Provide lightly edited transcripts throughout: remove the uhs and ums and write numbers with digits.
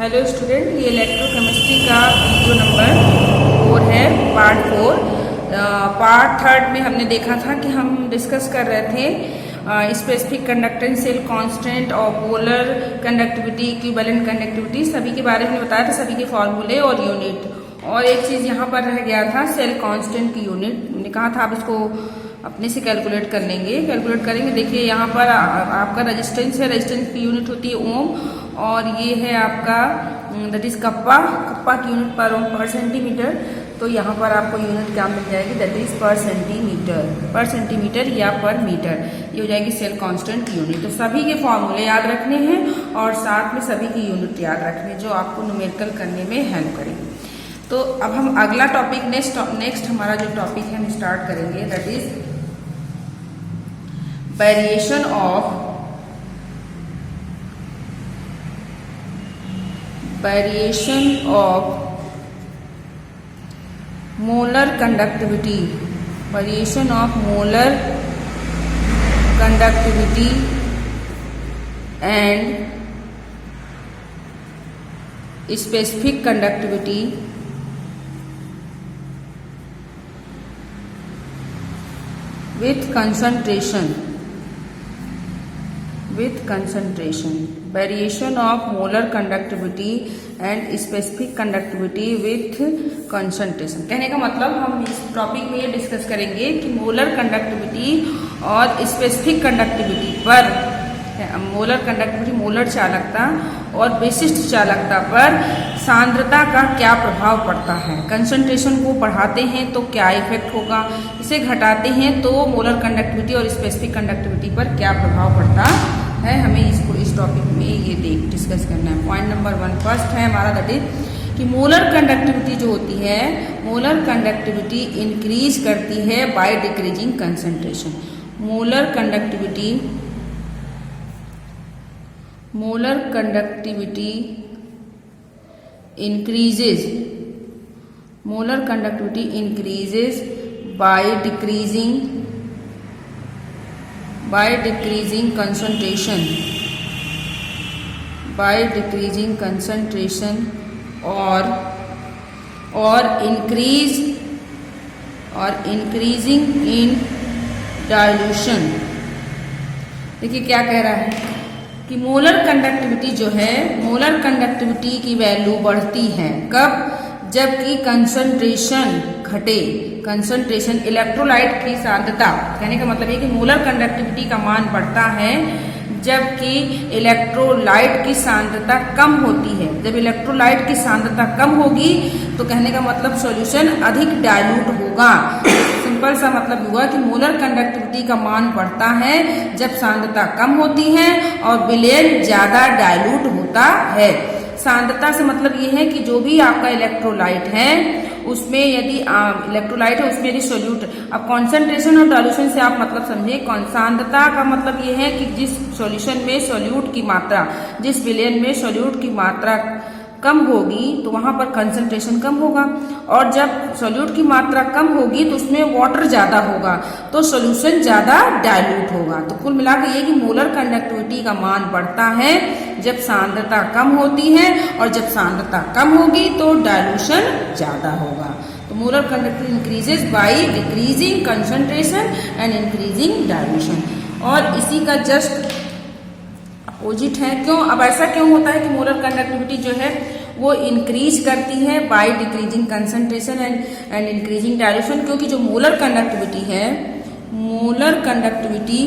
Hello student, ये electrochemistry का video number 4 है, पार्ट 4। पार्ट 3 में हमने देखा था कि हम डिस्कस कर रहे थे स्पेसिफिक कंडक्टेंस, सेल कांस्टेंट और पोलर कंडक्टिविटी, इक्विवेलेंट कंडक्टिविटी, सभी के बारे में बताया था, सभी के फॉर्मूले और यूनिट। और एक चीज़ यहाँ पर रह गया था, सेल कांस्टेंट की यूनिट। मैंने कहा था आप इसको अपने से कैलकुलेट कर लेंगे, कैलकुलेट करेंगे। देखिए यहाँ पर आपका रेजिस्टेंस है, रेजिस्टेंस की यूनिट होती है ओम, और ये है आपका दैट इज कप्पा, कप्पा की यूनिट पर ओम पर सेंटीमीटर। तो यहाँ पर आपको यूनिट क्या मिल जाएगी, दैट इज पर सेंटीमीटर या पर मीटर, ये हो जाएगी सेल कांस्टेंट की यूनिट। तो सभी के फॉर्मूले याद रखने हैं और साथ में सभी की यूनिट याद रखनी है, जो आपको न्यूमेरिकल करने में हेल्प करेगी। तो अब हम अगला टॉपिक नेक्स्ट हमारा जो टॉपिक है हम स्टार्ट करेंगे, that is variation of molar conductivity, variation of molar conductivity and specific conductivity with concentration, variation of molar conductivity and specific conductivity with concentration। कहने का मतलब हम इस टॉपिक में ये डिस्कस करेंगे कि मोलर कंडक्टिविटी और स्पेसिफिक कंडक्टिविटी पर, मोलर कंडक्टिविटी मोलर चालकता और विशिष्ट चालकता पर सांद्रता का क्या प्रभाव पड़ता है। कंसंट्रेशन को बढ़ाते हैं तो क्या इफेक्ट होगा, इसे घटाते हैं तो मोलर कंडक्टिविटी और स्पेसिफिक कंडक्टिविटी पर क्या प्रभाव पड़ता है। हमें इसको इस टॉपिक में ये डिस्कस करना है। पॉइंट नंबर 1 फर्स्ट है हमारा, दैट इज कि मोलर कंडक्टिविटी जो होती है, मोलर कंडक्टिविटी इंक्रीज करती है by decreasing concentration. Molar conductivity increases by decreasing concentration or increasing in dilution। देखिए क्या कह रहा है कि मोलर कंडक्टिविटी जो है, मोलर कंडक्टिविटी की वैल्यू बढ़ती है कब, जबकि कंसंट्रेशन घटे। कंसंट्रेशन इलेक्ट्रोलाइट की सांद्रता, कहने का मतलब ये कि मोलर कंडक्टिविटी का मान बढ़ता है जबकि इलेक्ट्रोलाइट की सांद्रता कम होती है। जब इलेक्ट्रोलाइट की सांद्रता कम होगी तो कहने का मतलब सॉल्यूशन अधिक डाइल्यूट होगा। सिंपल सा मतलब हुआ कि मोलर कंडक्टिविटी का मान बढ़ता है जब सांद्रता कम होती है और विलयन ज्यादा डाइल्यूट होता है। सांद्रता से मतलब ये है कि जो भी आपका इलेक्ट्रोलाइट है उसमें यदि इलेक्ट्रोलाइट है उसमें यदि सोल्यूट, अब कॉन्सेंट्रेशन और डाइल्यूशन से आप मतलब समझे। सांद्रता का मतलब ये है कि जिस सॉल्यूशन में सोल्यूट की मात्रा, जिस विलयन में सोल्यूट की मात्रा कम होगी तो वहां पर कंसंट्रेशन कम होगा, और जब सोल्यूट की मात्रा कम होगी तो उसमें वाटर ज्यादा होगा तो सोल्यूशन ज्यादा डाइल्यूट होगा। तो कुल मिलाकर ये कि मोलर कंडक्टिविटी का मान बढ़ता है जब सांद्रता कम होती है, और जब सांद्रता कम होगी तो डाइल्यूशन ज्यादा होगा। तो molar conductivity increases by decreasing concentration and increasing dilution, और इसी का जस्ट अपोजिट है। क्यों, अब ऐसा क्यों होता है कि मोलर कंडक्टिविटी जो है वो इंक्रीज करती है by decreasing concentration and increasing dilution? क्योंकि जो मोलर कंडक्टिविटी है, molar conductivity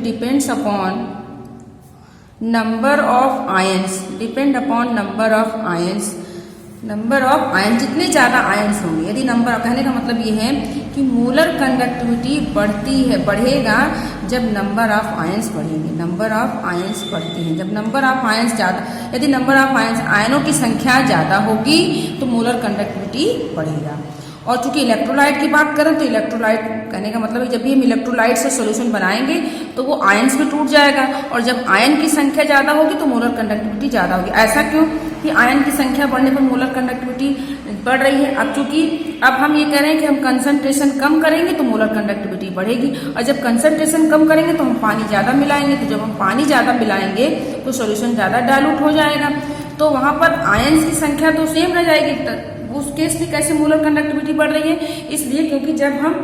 depends upon number of ions, number of ion, जितने ज्यादा आयन्स होंगे। यदि नंबर, कहने का मतलब ये है कि मोलर कंडक्टिविटी बढ़ेगा जब नंबर ऑफ आयन्स बढ़ेंगे, नंबर ऑफ आयन्स बढ़ती हैं जब नंबर ऑफ आयन्स ज्यादा, यदि नंबर ऑफ आयनों की संख्या ज्यादा होगी तो मोलर कंडक्टिविटी बढ़ेगा। और चूंकि इलेक्ट्रोलाइट की बात करें तो इलेक्ट्रोलाइट, कहने का मतलब है जब भी हम इलेक्ट्रोलाइट से सॉल्यूशन बनाएंगे तो वो आयन्स में टूट जाएगा, और जब आयन की संख्या ज्यादा होगी तो मोलर कंडक्टिविटी ज्यादा होगी। ऐसा क्यों, कि आयन की संख्या बढ़ने पर मोलर कंडक्टिविटी बढ़ रही है। अब चूंकि अब हम ये कह रहे हैं कि हम कंसंट्रेशन कम करेंगे तो मोलर कंडक्टिविटी बढ़ेगी, और जब कंसंट्रेशन कम करेंगे तो हम पानी ज़्यादा मिलाएंगे, तो जब हम पानी ज़्यादा मिलाएंगे तो सोल्यूशन ज़्यादा डाइल्यूट हो जाएगा, तो वहाँ पर आयन्स की संख्या तो सेम रह जाएगी। उस केस में कैसे मोलर कंडक्टिविटी बढ़ रही है? इसलिए क्योंकि जब हम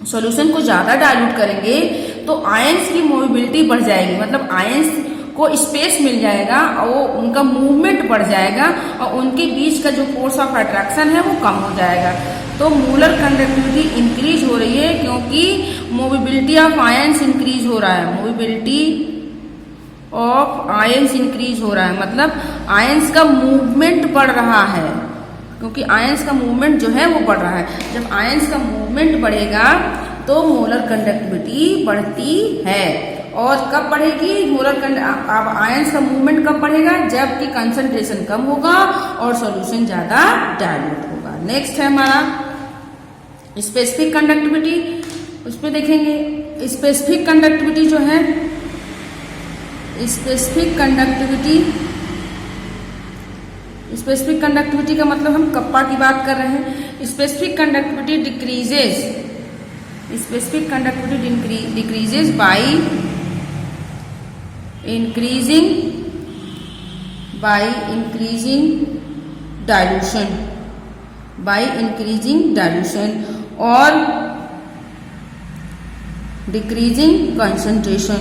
सॉल्यूशन को ज़्यादा डाइल्यूट करेंगे तो आयन्स की मोबिलिटी बढ़ जाएगी, मतलब आयन्स को स्पेस मिल जाएगा और वो उनका मूवमेंट बढ़ जाएगा और उनके बीच का जो फोर्स ऑफ अट्रैक्शन है वो कम हो जाएगा। तो मोलर कंडक्टिविटी इंक्रीज हो रही है क्योंकि मोबिलिटी ऑफ आयन्स इंक्रीज हो रहा है, मोबिलिटी ऑफ आयन्स इंक्रीज हो रहा है, मतलब आयन्स का मूवमेंट बढ़ रहा है, क्योंकि आयन्स का मूवमेंट जो है वो बढ़ रहा है। जब आयन्स का मूवमेंट बढ़ेगा तो मोलर कंडक्टिविटी बढ़ती है। और कब बढ़ेगी मोलर अब आयन्स का मूवमेंट कब बढ़ेगा? जबकि कंसंट्रेशन कम होगा और सॉल्यूशन ज्यादा डाइल्यूट होगा। नेक्स्ट है हमारा स्पेसिफिक कंडक्टिविटी, उसमें देखेंगे स्पेसिफिक कंडक्टिविटी जो है, स्पेसिफिक कंडक्टिविटी का मतलब हम कप्पा की बात कर रहे हैं। Specific conductivity decreases by increasing dilution और decreasing concentration।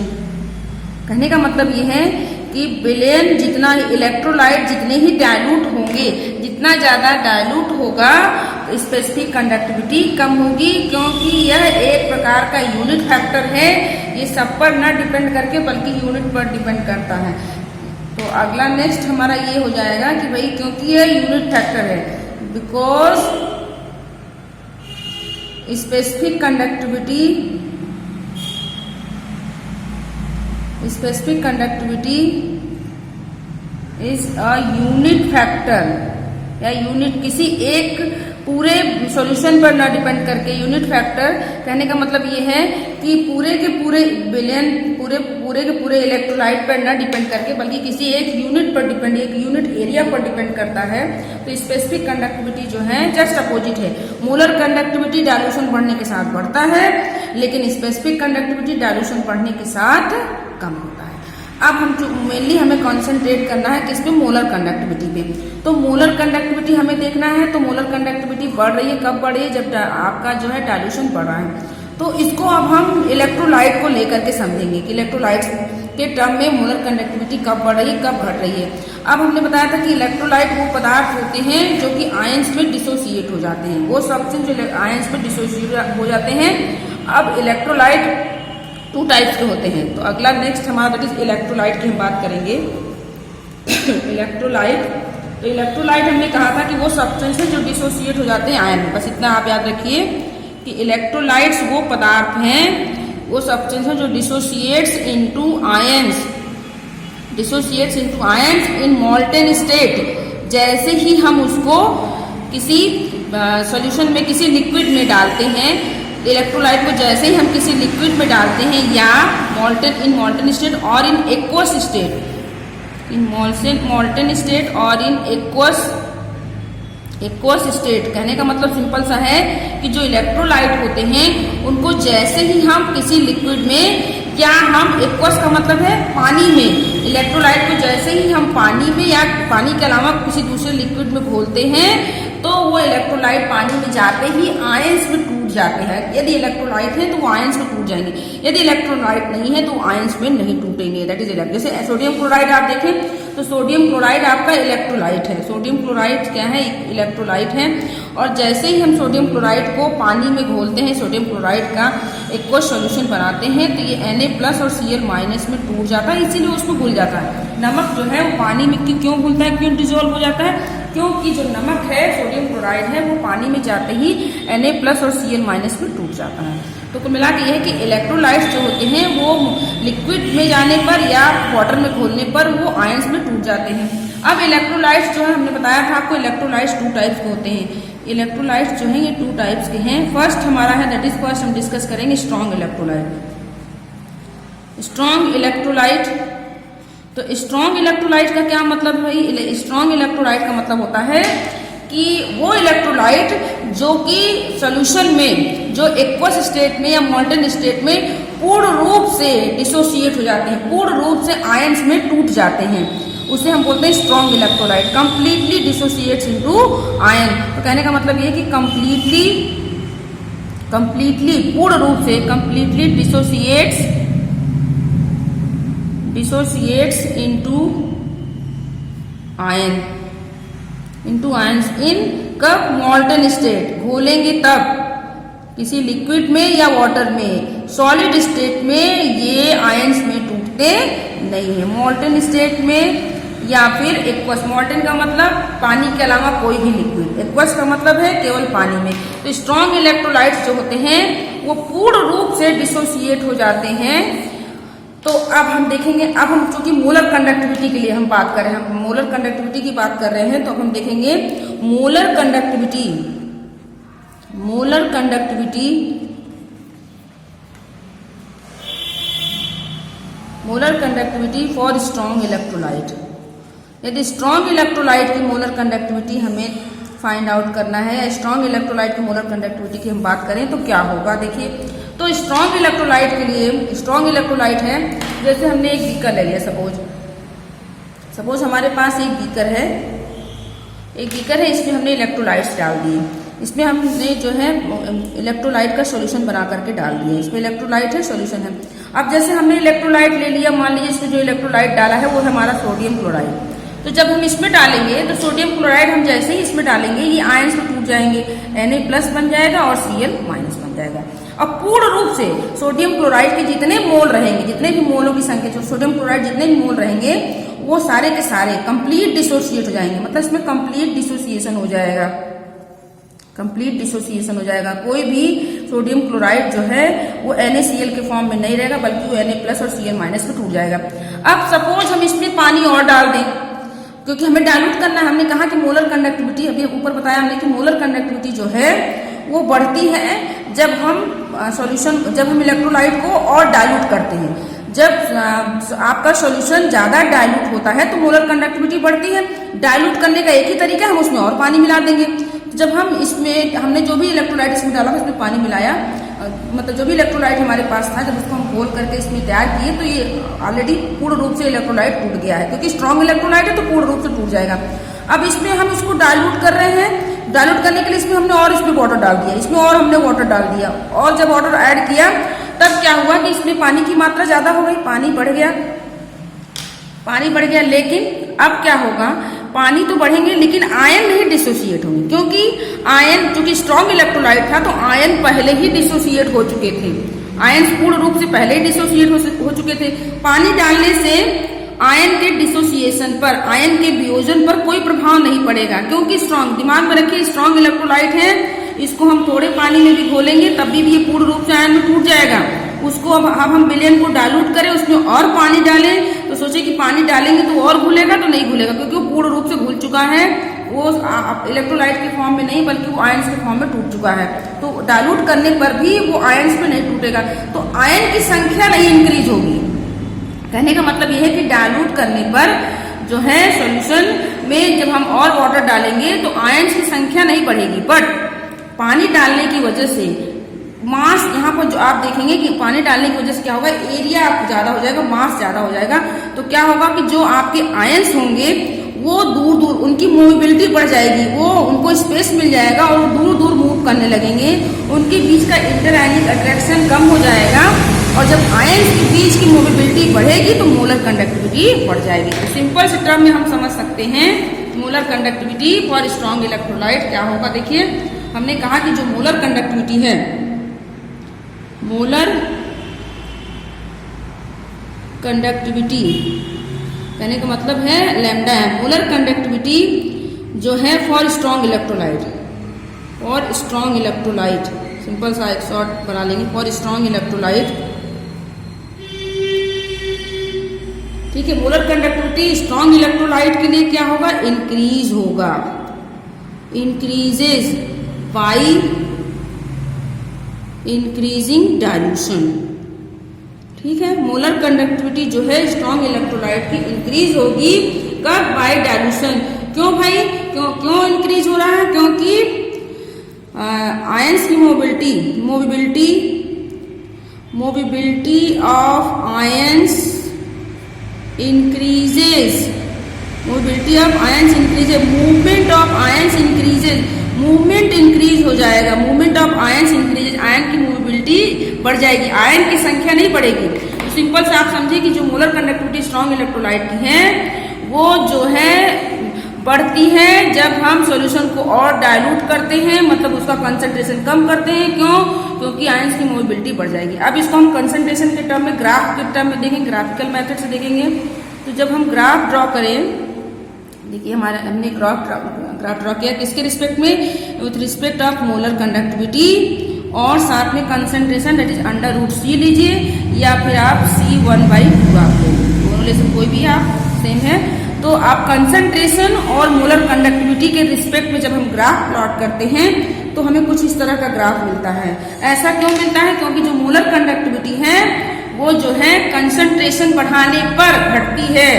कहने का मतलब ये है कि विलेन जितना इलेक्ट्रोलाइट जितने ही डाइल्यूट होंगे, जितना ज़्यादा डाइल्यूट होगा तो स्पेसिफिक कंडक्टिविटी कम होगी, क्योंकि यह एक प्रकार का यूनिट फैक्टर है, ये सब पर न डिपेंड करके बल्कि यूनिट पर डिपेंड करता है। तो अगला नेक्स्ट हमारा ये हो जाएगा कि भाई क्योंकि यह यूनिट फैक्टर है, because specific conductivity is a unit factor, या यूनिट किसी एक पूरे सॉल्यूशन पर ना डिपेंड करके, यूनिट फैक्टर कहने का मतलब ये है कि पूरे के पूरे बिलियन पूरे के पूरे इलेक्ट्रोलाइट पर ना डिपेंड करके बल्कि किसी एक यूनिट पर डिपेंड, एक यूनिट एरिया पर डिपेंड करता है। तो स्पेसिफिक कंडक्टिविटी जो है जस्ट अपोजिट है। मोलर कंडक्टिविटी डाइल्यूशन बढ़ने के साथ बढ़ता है, लेकिन स्पेसिफिक कंडक्टिविटी डाइल्यूशन बढ़ने के साथ कम होता है। अब हम जो मेनली हमें कॉन्सेंट्रेट करना है किस पे? मोलर कंडक्टिविटी पे। तो मोलर कंडक्टिविटी हमें देखना है, तो मोलर कंडक्टिविटी बढ़ रही है, कब बढ़ रही है? जब आपका जो है डाइल्यूशन बढ़ रहा है। तो इसको अब हम इलेक्ट्रोलाइट को लेकर के समझेंगे कि इलेक्ट्रोलाइट्स के टर्म में मोलर कंडक्टिविटी कब बढ़ रही है, कब घट रही है। अब हमने बताया था कि इलेक्ट्रोलाइट वो पदार्थ होते हैं जो कि आयंस में डिसोसिएट हो जाते हैं, वो सब्सटेंस जो आयंस में डिसोसिएट हो जाते हैं। अब इलेक्ट्रोलाइट 2 टाइप्स के होते हैं। तो अगला नेक्स्ट हमारा दैट इज इलेक्ट्रोलाइट की हम बात करेंगे। इलेक्ट्रोलाइट हमने कहा था कि वो सब्सटेंस है जो डिसोसिएट हो जाते हैं आयन में। बस इतना आप याद रखिए कि इलेक्ट्रोलाइट्स वो पदार्थ हैं, वो सब्सटेंस है जो डिसोसिएट्स इनटू आयंस इन मॉल्टेन स्टेट। जैसे ही हम उसको किसी सॉल्यूशन में, किसी लिक्विड में डालते हैं, इलेक्ट्रोलाइट को जैसे ही हम किसी लिक्विड में डालते हैं या मॉल्टेन स्टेट और in aqueous state, molten state और इन एक्वस स्टेट, कहने का मतलब सिंपल सा है कि जो इलेक्ट्रोलाइट होते हैं उनको जैसे ही हम किसी लिक्विड में, या हम एक्वस का मतलब है पानी में, इलेक्ट्रोलाइट को जैसे ही हम पानी में या पानी के अलावा किसी दूसरे लिक्विड में घोलते हैं तो वो इलेक्ट्रोलाइट पानी में जाते ही आयंस में टूट जाते हैं। यदि इलेक्ट्रोलाइट है तो वो आयंस में टूट जाएंगे, यदि इलेक्ट्रोलाइट नहीं है तो आयंस में नहीं टूटेंगे। दैट इज जैसे सोडियम क्लोराइड आप देखें तो सोडियम क्लोराइड आपका इलेक्ट्रोलाइट है। सोडियम क्लोराइड क्या है? इलेक्ट्रोलाइट है। और जैसे ही हम सोडियम क्लोराइड को पानी में घोलते हैं, सोडियम क्लोराइड का एक्वस सॉल्यूशन बनाते हैं, तो ये Na+ और Cl- में टूट जाता है, इसीलिए उसमें घुल जाता है। नमक जो है वो पानी में क्यों घुलता है, क्यों डिजोल्व हो जाता है? क्योंकि जो नमक है, सोडियम क्लोराइड है, वो पानी में जाते ही Na+ और Cl- में टूट जाता है। तो कुल मिला के ये है कि इलेक्ट्रोलाइट्स जो होते हैं वो लिक्विड में जाने पर या वाटर में घोलने पर वो आयंस में टूट जाते हैं। अब इलेक्ट्रोलाइट्स जो है, हमने बताया था आपको इलेक्ट्रोलाइट्स 2 टाइप्स के होते हैं। इलेक्ट्रोलाइट्स जो हैं ये 2 टाइप्स के हैं। फर्स्ट हमारा है, दैट इज फर्स्ट हम डिस्कस करेंगे स्ट्रॉन्ग इलेक्ट्रोलाइट। स्ट्रॉन्ग इलेक्ट्रोलाइट तो स्ट्रॉन्ग इलेक्ट्रोलाइट का क्या मतलब है भाई? स्ट्रॉन्ग इलेक्ट्रोलाइट का मतलब होता है कि वो इलेक्ट्रोलाइट जो कि सॉल्यूशन में, जो एक्वस स्टेट में या मॉल्टन स्टेट में पूर्ण रूप से डिसोसिएट हो जाते हैं, पूर्ण रूप से आयंस में टूट जाते हैं, उसे हम बोलते हैं strong electrolyte. Completely dissociates into ion. तो कहने का मतलब ये कि कंप्लीटली पूर्ण रूप से completely dissociates into ions in कब? मॉल्टन स्टेट, घोलेंगे तब, किसी लिक्विड में या वाटर में। सॉलिड स्टेट में ये आयंस में टूटते नहीं है। मॉल्टन स्टेट में या फिर एक्वस, मॉल्टन का मतलब पानी के अलावा कोई भी लिक्विड, एक्वस का मतलब है केवल पानी में। तो स्ट्रॉन्ग इलेक्ट्रोलाइट्स जो होते हैं वो पूर्ण रूप से डिसोसिएट हो जाते हैं। तो अब हम देखेंगे, अब हम चूंकि मोलर कंडक्टिविटी के लिए हम बात कर रहे हैं, हम मोलर कंडक्टिविटी की बात कर रहे हैं, तो अब हम देखेंगे molar conductivity for strong electrolyte. यदि स्ट्रॉन्ग इलेक्ट्रोलाइट की मोलर कंडक्टिविटी हमें फाइंड आउट करना है, स्ट्रॉन्ग इलेक्ट्रोलाइट की मोलर कंडक्टिविटी की हम बात करें तो क्या होगा? देखिए, तो स्ट्रॉन्ग इलेक्ट्रोलाइट के लिए, स्ट्रॉन्ग इलेक्ट्रोलाइट है, जैसे हमने एक बीकर ले लिया, सपोज हमारे पास एक बीकर है, इसमें हमने इलेक्ट्रोलाइट्स डाल दिए, इसमें हमने जो है इलेक्ट्रोलाइट का सॉल्यूशन बना करके डाल दिया, इसमें इलेक्ट्रोलाइट है, सॉल्यूशन है। अब जैसे हमने इलेक्ट्रोलाइट ले लिया, मान लीजिए इसमें जो इलेक्ट्रोलाइट डाला है वो है हमारा सोडियम क्लोराइड। तो जब हम इसमें डालेंगे तो सोडियम क्लोराइड हम जैसे ही इसमें डालेंगे ये आयंस में टूट जाएंगे, Na+ बन जाएगा और Cl- बन जाएगा। अब पूर्ण रूप से सोडियम क्लोराइड के जितने मोल रहेंगे, जितने भी मोलों की संख्या, जो सोडियम क्लोराइड जितने भी मोल रहेंगे वो सारे के सारे कंप्लीट डिसोसिएट हो जाएंगे, मतलब इसमें कंप्लीट डिसोसिएशन हो जाएगा, कोई भी सोडियम क्लोराइड जो है वो NaCl के फॉर्म में नहीं रहेगा, बल्कि वो Na+ और Cl- में टूट जाएगा। अब सपोज हम इसमें पानी और डाल दें, क्योंकि हमें डाइल्यूट करना है। हमने कहा कि मोलर कंडक्टिविटी, अभी ऊपर बताया हमने कि मोलर कंडक्टिविटी जो है वो बढ़ती है जब हम इलेक्ट्रोलाइट को और डाइल्यूट करते हैं। जब आपका सॉल्यूशन ज्यादा डाइल्यूट होता है तो मोलर कंडक्टिविटी बढ़ती है। डाइल्यूट करने का एक ही तरीका है, हम उसमें और पानी मिला देंगे। जब हम इसमें, हमने जो भी इलेक्ट्रोलाइट इसमें डाला उसमें पानी मिलाया, मतलब जो भी इलेक्ट्रोलाइट हमारे पास था, जब उसको हम घोल करके इसमें तैयार किए तो ये ऑलरेडी पूर्ण रूप से इलेक्ट्रोलाइट टूट गया है, क्योंकि स्ट्रॉन्ग इलेक्ट्रोलाइट है तो पूर्ण रूप से टूट जाएगा। अब इसमें हम इसको डाइल्यूट कर रहे हैं, डाइल्यूट करने के लिए इसमें हमने और इसमें वाटर डाल दिया, इसमें और हमने वाटर डाल दिया, और जब वाटर ऐड किया तब क्या हुआ कि इसमें पानी की मात्रा ज्यादा हो गई, पानी बढ़ गया। लेकिन अब क्या होगा, पानी तो बढ़ेंगे लेकिन आयन नहीं डिसोसिएट होंगे, क्योंकि आयन, चूंकि स्ट्रॉन्ग इलेक्ट्रोलाइट था तो आयन पहले ही डिसोसिएट हो चुके थे, आयन पूर्ण रूप से पहले ही डिसोसिएट हो चुके थे। पानी डालने से आयन के डिसोसिएशन पर, आयन के वियोजन पर कोई प्रभाव नहीं पड़ेगा, क्योंकि स्ट्रॉन्ग, दिमाग में रखिए स्ट्रॉन्ग इलेक्ट्रोलाइट है, इसको हम थोड़े पानी में भी घोलेंगे तब भी ये पूर्ण रूप से आयन में टूट जाएगा। उसको अब हम विलेन को डाइल्यूट करें, उसमें और पानी डालें तो सोचे कि पानी डालेंगे तो और घुलेगा, तो नहीं घुलेगा, क्योंकि वो पूर्ण रूप से घुल चुका है, वो इलेक्ट्रोलाइट के फॉर्म में नहीं बल्कि वो आयंस के फॉर्म में टूट चुका है। तो डाइल्यूट करने पर भी वो आयंस में नहीं टूटेगा, तो आयन की संख्या नहीं इंक्रीज होगी। कहने का मतलब यह है कि डाइल्यूट करने पर जो है सॉल्यूशन में जब हम और वाटर डालेंगे तो आयंस की संख्या नहीं बढ़ेगी, बट पानी डालने की वजह से मास, यहाँ पर जो आप देखेंगे कि पानी डालने की वजह से क्या होगा, एरिया ज्यादा हो जाएगा, मास ज्यादा हो जाएगा। तो क्या होगा कि जो आपके आयंस होंगे वो दूर दूर, उनकी मूवेबिलिटी बढ़ जाएगी, वो उनको स्पेस मिल जाएगा और वो दूर दूर मूव करने लगेंगे, उनके बीच का इंटरआयनिक अट्रैक्शन कम हो जाएगा, और जब आयंस के बीच की मूवेबिलिटी बढ़ेगी तो मोलर कंडक्टिविटी बढ़ जाएगी। तो सिंपल से टर्म में हम समझ सकते हैं molar conductivity for strong electrolyte क्या होगा। देखिए, हमने कहा कि जो मोलर कंडक्टिविटी है, मोलर कंडक्टिविटी कहने का मतलब है लैम्डा है। मोलर कंडक्टिविटी जो है फॉर स्ट्रॉन्ग इलेक्ट्रोलाइट, सिंपल सा एक शॉर्ट बना लेंगे, फॉर स्ट्रॉन्ग इलेक्ट्रोलाइट। ठीक है, मोलर कंडक्टिविटी स्ट्रॉन्ग इलेक्ट्रोलाइट के लिए क्या होगा, इंक्रीज होगा, इंक्रीजेज बाई इंक्रीजिंग डाइल्यूशन। ठीक है, मोलर कंडक्टिविटी जो है स्ट्रॉन्ग इलेक्ट्रोलाइट की इंक्रीज होगी कब? By dilution. क्यों भाई, क्यों इंक्रीज हो रहा है? क्योंकि आयंस की mobility of ions increases, movement of ions increases, movement increase हो जाएगा, movement of ions increases, ion की मूवेबिलिटी बढ़ जाएगी, आयन की संख्या नहीं बढ़ेगी। तो सिंपल से आप समझिए कि जो मोलर कंडक्टिविटी स्ट्रॉन्ग इलेक्ट्रोलाइट की है वो जो है बढ़ती है जब हम सॉल्यूशन को और डाइल्यूट करते हैं, मतलब उसका कंसंट्रेशन कम करते हैं। क्यों? क्योंकि आयंस की मूवेबिलिटी बढ़ जाएगी। अब इसको हम कंसंट्रेशन के टर्म में, ग्राफ के टर्म में देखेंगे, ग्राफिकल मेथड से देखेंगे। तो जब हम ग्राफ ड्रॉ करें, देखिए हमने ग्राफ ड्रॉ किया किसके रिस्पेक्ट में? With respect of molar conductivity और साथ में concentration, that is under root c लीजिए या फिर आप C1/2 आप दोनों लेसन कोई भी आप सेम है। तो आप कंसंट्रेशन और मोलर कंडक्टिविटी के रिस्पेक्ट में जब हम ग्राफ प्लॉट करते हैं तो हमें कुछ इस तरह का ग्राफ मिलता है। ऐसा क्यों मिलता है? क्योंकि जो मोलर कंडक्टिविटी है वो जो है कंसंट्रेशन बढ़ाने पर घटती है।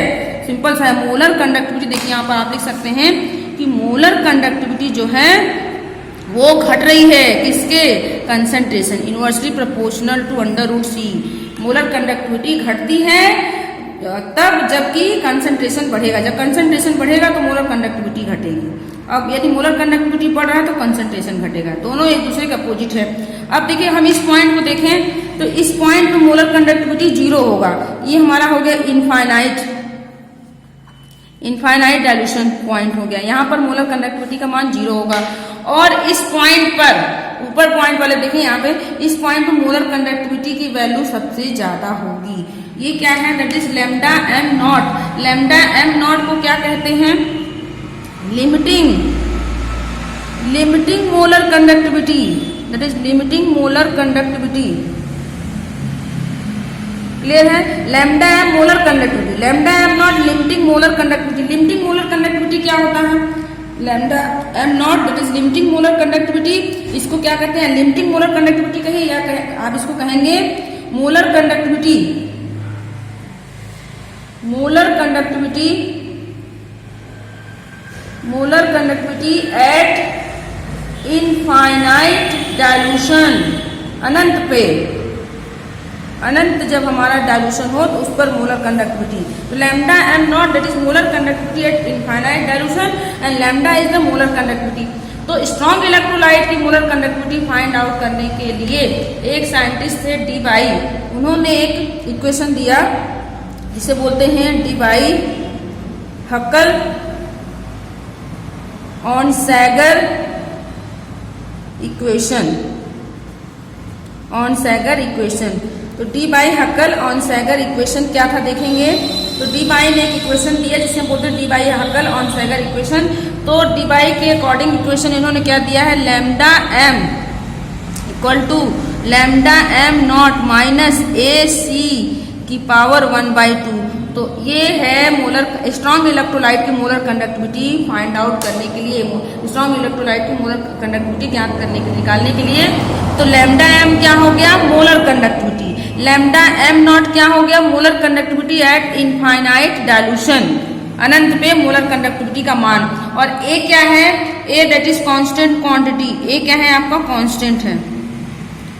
सिंपल सा है, मोलर कंडक्टिविटी देखिए यहाँ पर आप देख सकते हैं कि मोलर कंडक्टिविटी जो है वो घट रही है किसके? Concentration, inversely proportional to under root C. Molar conductivity घटती है तब जबकि कंसंट्रेशन बढ़ेगा, जब कंसंट्रेशन बढ़ेगा तो मोलर कंडक्टिविटी घटेगी। अब यदि मोलर कंडक्टिविटी बढ़ रहा है तो कंसंट्रेशन घटेगा, दोनों एक दूसरे के अपोजिट है। अब देखिए हम इस पॉइंट को देखें तो इस पॉइंट पे मोलर कंडक्टिविटी 0 होगा, ये हमारा हो गया इनफाइनाइट डाइल्यूशन पॉइंट हो गया। यहाँ पर मोलर कंडक्टिविटी का मान 0 होगा और इस पॉइंट पर, ऊपर पॉइंट वाले देखिए यहाँ पे, इस पॉइंट पर मोलर कंडक्टिविटी की वैल्यू सबसे ज्यादा होगी। ये क्या है? That is lambda m naught. Lambda m naught को क्या कहते हैं? Limiting molar conductivity, that is limiting molar conductivity. Clear है? Lambda m molar conductivity, lambda m naught limiting molar conductivity. Limiting molar conductivity क्या होता है? Lambda m naught that is limiting molar conductivity. इसको क्या कहते हैं? लिमिटिंग मोलर कंडक्टिविटी कहिए या आप इसको कहेंगे molar conductivity. Molar conductivity at infinite dilution, अनंत जब हमारा डाइल्यूशन हो तो उस पर मोलर कंडक्टिविटी। तो lambda m naught that is molar conductivity at infinite dilution and lambda is the molar conductivity. तो स्ट्रॉन्ग इलेक्ट्रोलाइट की मोलर कंडक्टिविटी फाइंड आउट करने के लिए एक साइंटिस्ट थे डी बाई, उन्होंने एक इक्वेशन दिया जिसे बोलते हैं Debye Huckel Onsager equation. तो Debye Huckel Onsager equation क्या था देखेंगे। तो डी बाई ने एक इक्वेशन दिया जिसे बोलते हैं Debye Huckel Onsager equation. तो डी बाई के अकॉर्डिंग इक्वेशन इन्होंने क्या दिया है? Lambda m equal to lambda m naught minus AC की पावर 1/2। तो ये है मोलर स्ट्रॉन्ग इलेक्ट्रोलाइट की मोलर कंडक्टिविटी फाइंड आउट करने के लिए, स्ट्रॉन्ग इलेक्ट्रोलाइट की मोलर कंडक्टिविटी ज्ञात करने के निकालने के लिए। तो लैम्डा एम क्या हो गया? Molar conductivity. Lambda m naught क्या हो गया? Molar conductivity at infinite dilution, अनंत पे मोलर कंडक्टिविटी का मान। और ए क्या है? A that is constant quantity. A क्या है आपका? कांस्टेंट है,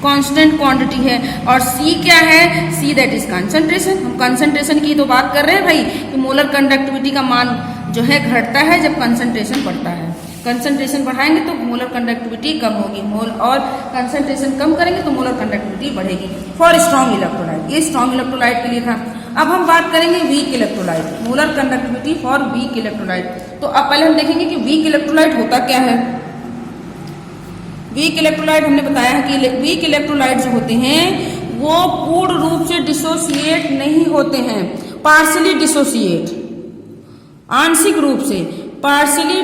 कांस्टेंट क्वांटिटी है। और सी क्या है? See that is concentration. हम कंसंट्रेशन की तो बात कर रहे हैं भाई कि मोलर कंडक्टिविटी का मान जो है घटता है जब कंसंट्रेशन बढ़ता है। कंसंट्रेशन बढ़ाएंगे तो मोलर कंडक्टिविटी कम होगी, और कंसंट्रेशन कम करेंगे तो मोलर कंडक्टिविटी बढ़ेगी फॉर स्ट्रॉन्ग इलेक्ट्रोलाइट। ये स्ट्रॉन्ग इलेक्ट्रोलाइट के लिए था। अब हम बात करेंगे weak electrolyte, molar conductivity for weak electrolyte. तो अब पहले हम देखेंगे कि वीक इलेक्ट्रोलाइट होता क्या है। वीक इलेक्ट्रोलाइट हमने बताया है कि वीक इलेक्ट्रोलाइट जो होते हैं वो पूर्ण रूप से डिसोसिएट नहीं होते हैं, पार्शियली डिसोसिएट, आंशिक रूप से पार्शियली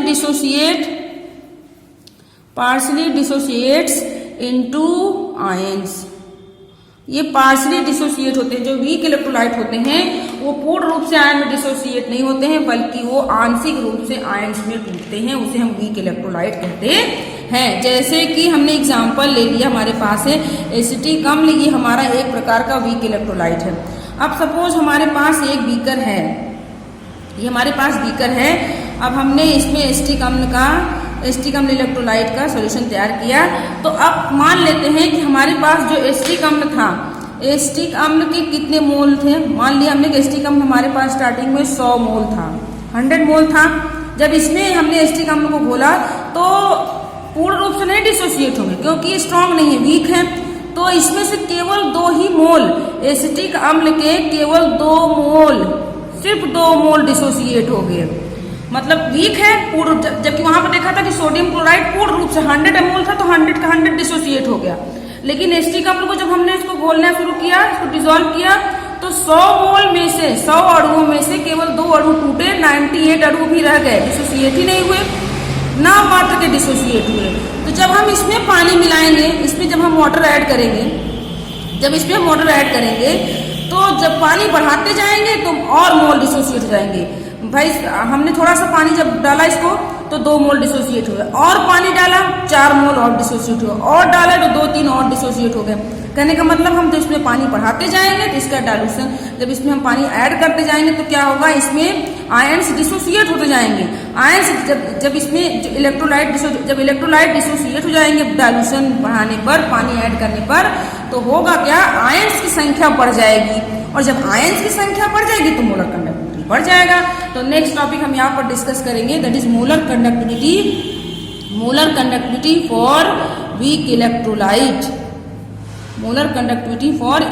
डिसोसिएट्स इनटू आयंस। ये पार्शियली डिसोसिएट होते हैं। जो वीक इलेक्ट्रोलाइट होते हैं वो पूर्ण रूप से आयन में डिसोसिएट नहीं होते हैं, बल्कि वो आंशिक रूप से आयंस में टूटते हैं, उसे हम वीक इलेक्ट्रोलाइट कहते हैं। जैसे कि हमने एग्जाम्पल ले लिया, हमारे पास है एसिटिक अम्ल, ये हमारा एक प्रकार का वीक इलेक्ट्रोलाइट है। अब सपोज हमारे पास एक बीकर है, ये हमारे पास बीकर है। अब हमने इसमें एसिटिक अम्ल इलेक्ट्रोलाइट का सॉल्यूशन तैयार किया। तो अब मान लेते हैं कि हमारे पास जो एसिटिक अम्ल था, एसिटिक अम्ल के कितने मोल थे। मान लिया हमने कि एसिटिक अम्ल हमारे पास स्टार्टिंग में 100 मोल था, 100 मोल था। जब इसमें हमने एसिटिक अम्ल को घोला तो पूर्ण रूप से नहीं डिसोसिएट होंगे क्योंकि ये स्ट्रांग नहीं है, वीक है। तो इसमें से केवल 2 ही मोल एसिटिक अम्ल के, केवल 2 मोल, सिर्फ 2 मोल डिसोसिएट हो गए, मतलब वीक है पूर्ण। जबकि वहां पर देखा था कि सोडियम क्लोराइड पूर्ण रूप से 100 मोल था तो 100 का 100 डिसोसिएट हो गया। लेकिन एसिटिक अम्ल को जब हमने इसको घोलना शुरू किया, इसको डिसॉल्व किया, तो 100 मोल में से, 100 अणुओं में से केवल 2 अणु टूटे, 98 अणु भी रह गए, डिसोसिएट ही नहीं हुए, नाम मात्र के डिसोसिएट हुए। तो जब हम इसमें पानी मिलाएंगे, इसमें जब हम वाटर ऐड करेंगे, जब इसमें हम वाटर ऐड करेंगे तो जब पानी बढ़ाते जाएंगे तो और मोल डिसोसिएट हो जाएंगे। भाई हमने थोड़ा सा पानी जब डाला इसको तो 2 मोल डिसोसिएट हुए, और पानी डाला 4 मोल और डिसोसिएट हुआ, और डाला तो 2-3 और डिसोसिएट हो गए। कहने का मतलब हम तो इसमें पानी बढ़ाते जाएंगे तो इसका डाइल्यूशन, जब इसमें हम पानी ऐड करते जाएंगे तो क्या होगा, इसमें आयंस डिसोसिएट होते जाएंगे। आयंस जब इसमें जब इलेक्ट्रोलाइट डिसोसिएट हो जाएंगे डाइल्यूशन बढ़ाने पर, पानी ऐड करने पर, तो होगा क्या, आयंस की संख्या बढ़ जाएगी, और जब आयंस की संख्या बढ़ जाएगी तो मोलर कंडक्टिविटी बढ़ जाएगा। तो नेक्स्ट टॉपिक हम यहाँ पर डिस्कस करेंगे, that is molar conductivity for weak electrolyte. Molar conductivity for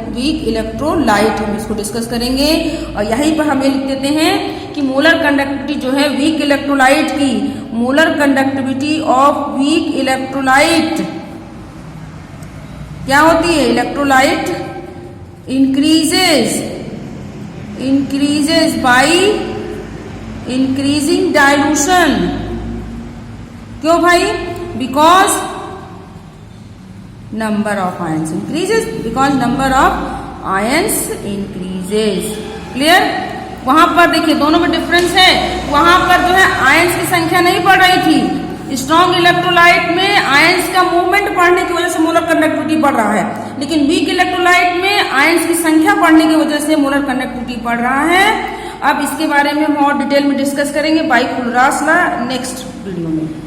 weak electrolyte हम इसको डिस्कस करेंगे। और यहीं पर हम ये लिख देते हैं कि मोलर कंडक्टिविटी जो है वीक इलेक्ट्रोलाइट की, molar conductivity of weak electrolyte क्या होती है, electrolyte increases by increasing dilution। क्यों भाई, because number of ions increases, because number of ions increases। Clear. वहां पर देखिए दोनों में डिफरेंस है, वहां पर जो है आयंस की संख्या नहीं बढ़ रही थी। स्ट्रॉन्ग इलेक्ट्रोलाइट में आयंस का मूवमेंट बढ़ने की वजह से मोलर कंडक्टिविटी बढ़ रहा है, लेकिन वीक इलेक्ट्रोलाइट में आयंस की संख्या बढ़ने की वजह से मोलर कंडक्टिविटी बढ़ रहा है। अब इसके बारे में हम और डिटेल में डिस्कस करेंगे बाई फुलरास लॉ नेक्स्ट वीडियो में।